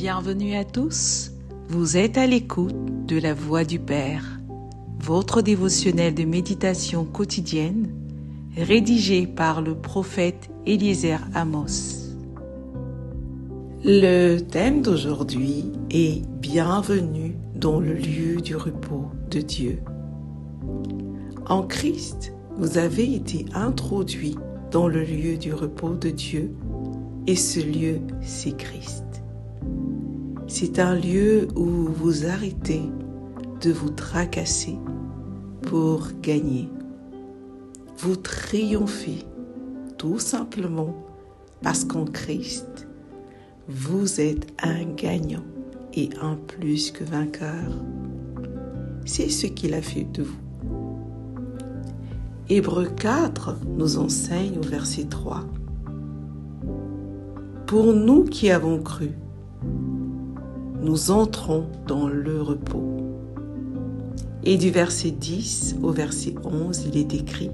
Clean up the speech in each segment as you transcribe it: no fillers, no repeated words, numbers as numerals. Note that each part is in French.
Bienvenue à tous, vous êtes à l'écoute de la Voix du Père, votre dévotionnel de méditation quotidienne, rédigé par le prophète Eliezer Amos. Le thème d'aujourd'hui est « Bienvenue dans le lieu du repos de Dieu ». En Christ, vous avez été introduits dans le lieu du repos de Dieu, et ce lieu, c'est Christ. C'est un lieu où vous arrêtez de vous tracasser pour gagner. Vous triomphez tout simplement parce qu'en Christ, vous êtes un gagnant et un plus que vainqueur. C'est ce qu'il a fait de vous. Hébreux 4 nous enseigne au verset 3. Pour nous qui avons cru, nous entrons dans le repos. Et du verset 10 au verset 11, il est écrit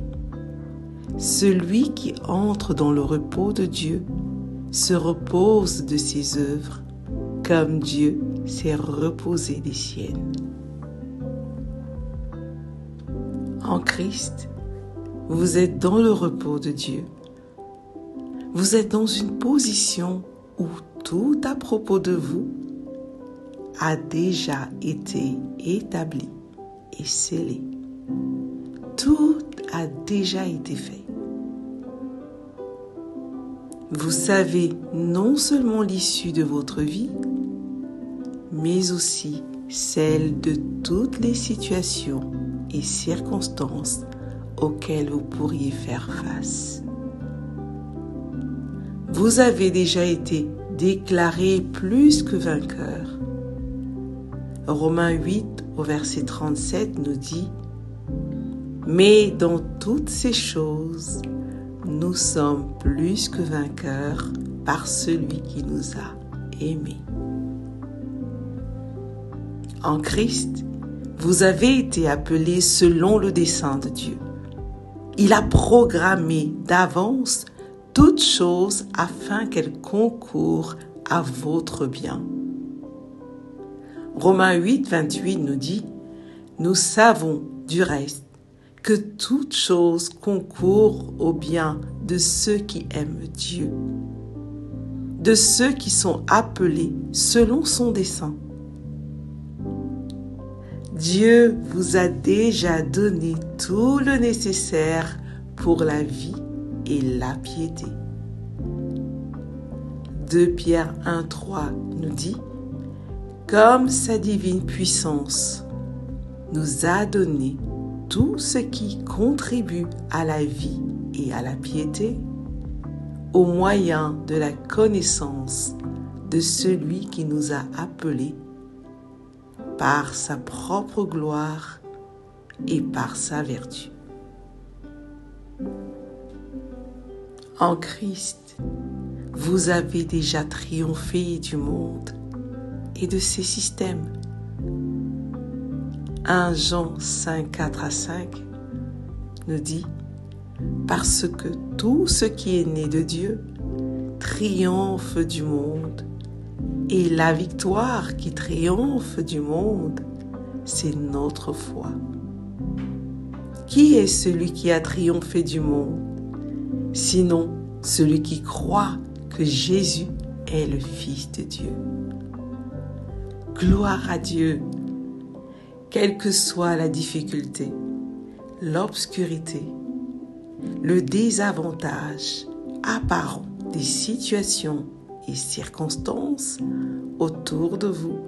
« Celui qui entre dans le repos de Dieu se repose de ses œuvres, comme Dieu s'est reposé des siennes. » En Christ, vous êtes dans le repos de Dieu. Vous êtes dans une position où tout à propos de vous a déjà été établi et scellé. Tout a déjà été fait. Vous savez non seulement l'issue de votre vie, mais aussi celle de toutes les situations et circonstances auxquelles vous pourriez faire face. Vous avez déjà été déclaré plus que vainqueur. Romains 8 au verset 37 nous dit « Mais dans toutes ces choses, nous sommes plus que vainqueurs par celui qui nous a aimés. » En Christ, vous avez été appelés selon le dessein de Dieu. Il a programmé d'avance toutes choses afin qu'elles concourent à votre bien. Romains 8, 28 nous dit « Nous savons du reste que toutes choses concourent au bien de ceux qui aiment Dieu, de ceux qui sont appelés selon son dessein. » Dieu vous a déjà donné tout le nécessaire pour la vie et la piété. 2 Pierre 1, 3 nous dit « Comme sa divine puissance nous a donné tout ce qui contribue à la vie et à la piété, au moyen de la connaissance de celui qui nous a appelés par sa propre gloire et par sa vertu. » En Christ, vous avez déjà triomphé du monde et de ses systèmes. 1 Jean 5, 4 à 5 nous dit « Parce que tout ce qui est né de Dieu triomphe du monde, et la victoire qui triomphe du monde, c'est notre foi. Qui est celui qui a triomphé du monde, sinon celui qui croit que Jésus est le Fils de Dieu? Gloire à Dieu! Quelle que soit la difficulté, l'obscurité, le désavantage apparent des situations et circonstances autour de vous,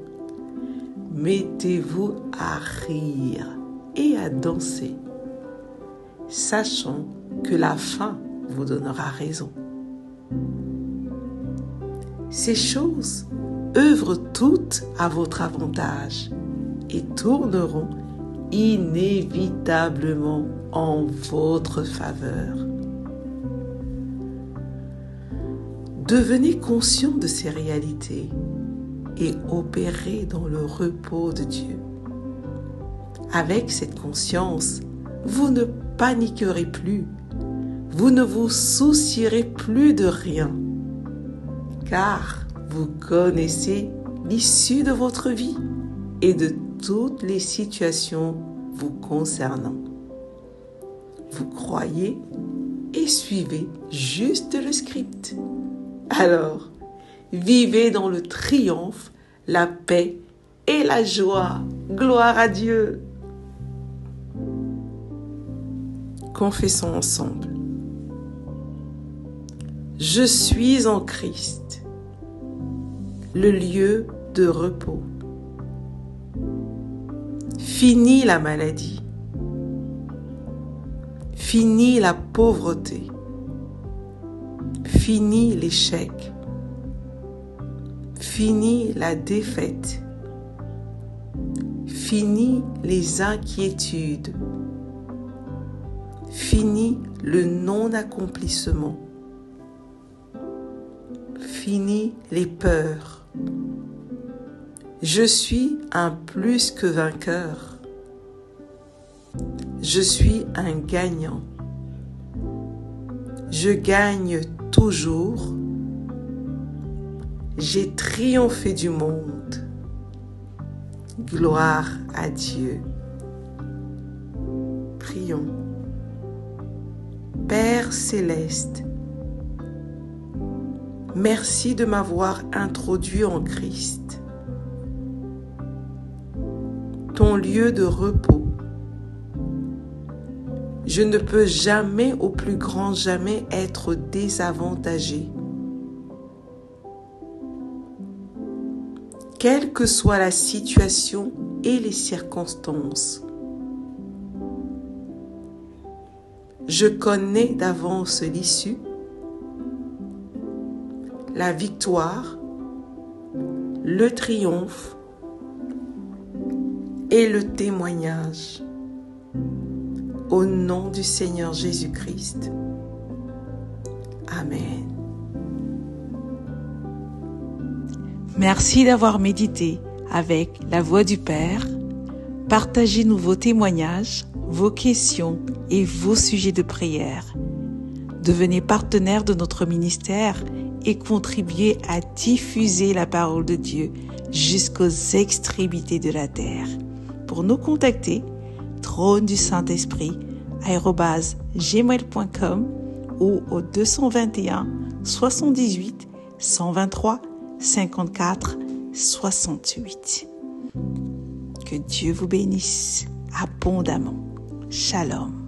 mettez-vous à rire et à danser, sachant que la fin vous donnera raison. Ces choses œuvrent toutes à votre avantage et tourneront inévitablement en votre faveur. Devenez conscient de ces réalités et opérez dans le repos de Dieu. Avec cette conscience, vous ne paniquerez plus, vous ne vous soucierez plus de rien, car vous connaissez l'issue de votre vie et de toutes les situations vous concernant. Vous croyez et suivez juste le script. Alors, vivez dans le triomphe, la paix et la joie. Gloire à Dieu. Confessons ensemble. Je suis en Christ, le lieu de repos. Fini la maladie. Fini la pauvreté. Fini l'échec. Fini la défaite. Fini les inquiétudes. Fini le non-accomplissement. Fini les peurs. Je suis un plus que vainqueur. Je suis un gagnant. Je gagne toujours. J'ai triomphé du monde. Gloire à Dieu. Prions. Père céleste, merci de m'avoir introduit en Christ, ton lieu de repos. Je ne peux jamais, au plus grand jamais, être désavantagé. Quelle que soit la situation et les circonstances, je connais d'avance l'issue, la victoire, le triomphe et le témoignage. Au nom du Seigneur Jésus-Christ. Amen. Merci d'avoir médité avec la Voix du Père. Partagez-nous vos témoignages, vos questions et vos sujets de prière. Devenez partenaire de notre ministère et contribuez à diffuser la parole de Dieu jusqu'aux extrémités de la terre. Pour nous contacter, trône du Saint-Esprit @gmail.com ou au 221 78 123 54 68. Que Dieu vous bénisse abondamment. Shalom.